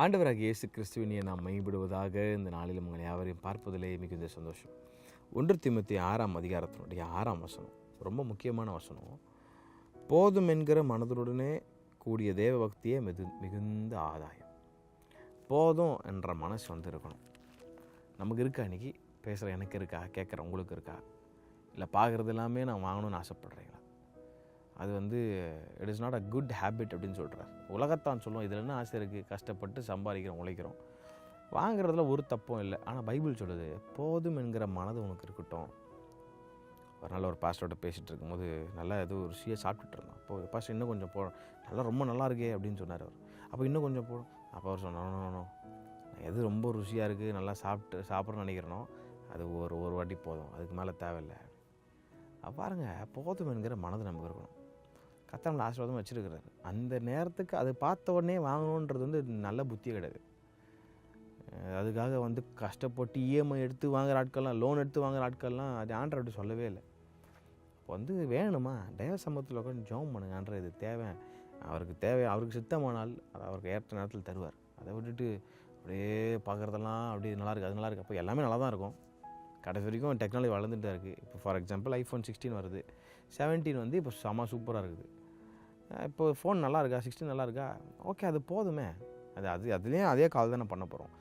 ஆண்டவராகிய இயேசு கிறிஸ்துவினை நாம் மையப்படுவதாக இந்த நாளில் உங்களை யாவரையும் பார்ப்பதிலே மிகுந்த சந்தோஷம். 1 தீமோத்தேயு 6ஆம் அதிகாரத்தினுடைய 6ஆம் வசனம் ரொம்ப முக்கியமான வசனம். போதும் என்கிற மனதுடனே கூடிய தேவ பக்தியே மிகுந்த ஆதாயம். போதும் என்ற மனசு இருக்கணும். நமக்கு இருக்கா? இன்றைக்கி பேசுகிற எனக்கு இருக்கா? கேட்குற உங்களுக்கு இருக்கா? இல்லை பார்க்குறது எல்லாமே நான் வாங்கணும்னு ஆசைப்பட்றீங்களா? அது it is not a good habit அப்படின்னு சொல்கிறார். உலகத்தான் சொல்லுவோம், இதில் என்ன ஆசை இருக்குது? கஷ்டப்பட்டு சம்பாதிக்கிறோம், உழைக்கிறோம், வாங்குறதுல ஒரு தப்பும் இல்லை. ஆனால் பைபிள் சொல்லுது, போதும் என்கிற மனது உனக்கு இருக்கட்டும். ஒரு நாள் ஒரு பாஸ்டரோட பேசிகிட்டு இருக்கும்போது நல்லா ஒரு ருசியாக சாப்பிட்டுட்டு இருந்தோம். அப்போது பாஸ்டர் இன்னும் கொஞ்சம் நல்லா ரொம்ப நல்லா இருக்கே அப்படின்னு சொன்னார் அவர். அப்போ இன்னும் கொஞ்சம் போடும். அப்போ அவர் சொன்னோம், எது ரொம்ப ருசியாக இருக்குது, நல்லா சாப்பிட்றேன்னு நினைக்கிறனோ அது ஒரு வாட்டி போதும், அதுக்கு மேலே தேவையில்லை. பாருங்கள், போதும் என்கிற மனது நமக்கு இருக்கணும். கர்த்தர் நம்மளை ஆசீர்வாதமாக வச்சுருக்கிறாரு. அந்த நேரத்துக்கு அதை பார்த்த உடனே வாங்கணுன்றது நல்ல புத்தியே கிடையாது. அதுக்காக கஷ்டப்பட்டு இஎம்ஐ எடுத்து வாங்குகிற ஆட்கள்லாம், லோன் எடுத்து வாங்குகிற ஆட்கள்லாம் அது ஆண்டவர் அப்படி சொல்லவே இல்லை. இப்போ வேணுமா, தேவ சமூகத்தில் உட்காந்து ஜெபம் பண்ணுங்க. ஆண்டவர் இது தேவை, அவருக்கு சித்தமானால் அதை அவருக்கு ஏற்ற நேரத்தில் தருவார். அதை விட்டுட்டு அப்படியே பார்க்குறதெல்லாம் அப்படி நல்லா இருக்குது, அது நல்லா இருக்குது. அப்போ எல்லாமே நல்லா தான் இருக்கும். கடைசி வரைக்கும் டெக்னாலஜி வளர்ந்துட்டு தான் இருக்குது. இப்போ ஃபார் எக்ஸாம்பிள் iPhone 16 வருது, 17 இப்போ செம சூப்பராக இருக்குது. இப்போ ஃபோன் நல்லா இருக்கா, 16 நல்லா இருக்கா, ஓகே, அது போதுமே. அதுலேயும் அதே கால் தானே பண்ண போகிறோம்.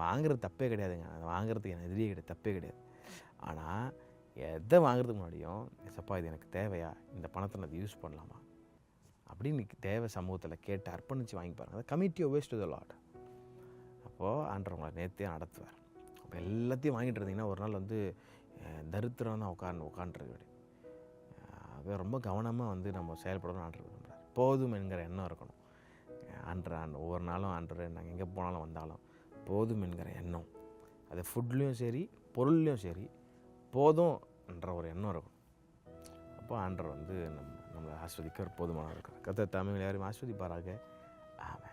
வாங்குறது தப்பே கிடையாதுங்க. அது வாங்குறதுக்கு எனக்கு எதிரியே கிடையாது, தப்பே கிடையாது. ஆனால் எதை வாங்குறதுக்கு முன்னாடியும், சப்பா இது எனக்கு தேவையா, இந்த பணத்தை நான் யூஸ் பண்ணலாமா அப்படின்னு தேவை சமூகத்தில் கேட்டு அர்ப்பணித்து வாங்கி பாருங்கள். அது committee waste to the Lord. அப்போது ஆண்டவர் உங்களை நேர்த்தியே நடத்துவார். அப்போ எல்லாத்தையும் வாங்கிட்டு இருந்தீங்கன்னா ஒரு நாள் தரித்திரம் தான் உட்காந்துருக்கு. அது ரொம்ப கவனமாக நம்ம செயல்படணும். ஆண்டவர் விரும்புகிறார். போதும் என்கிற எண்ணம் இருக்கணும். ஒவ்வொரு நாளும் ஆண்டவர் நாங்கள் எங்கே போனாலும் வந்தாலும் போதும் என்கிற எண்ணம், அது ஃபுட்லேயும் சரி பொருள்லேயும் சரி போதும் என்ற ஒரு எண்ணம் இருக்கும். அப்போ ஆண்டவர் நம்மளை ஆஸ்வதிக்க போதுமானவர் இருக்கிறார். கர்த்தர் தாமே யாரையும் ஆஸ்வதிப்பாராக. ஆமென்.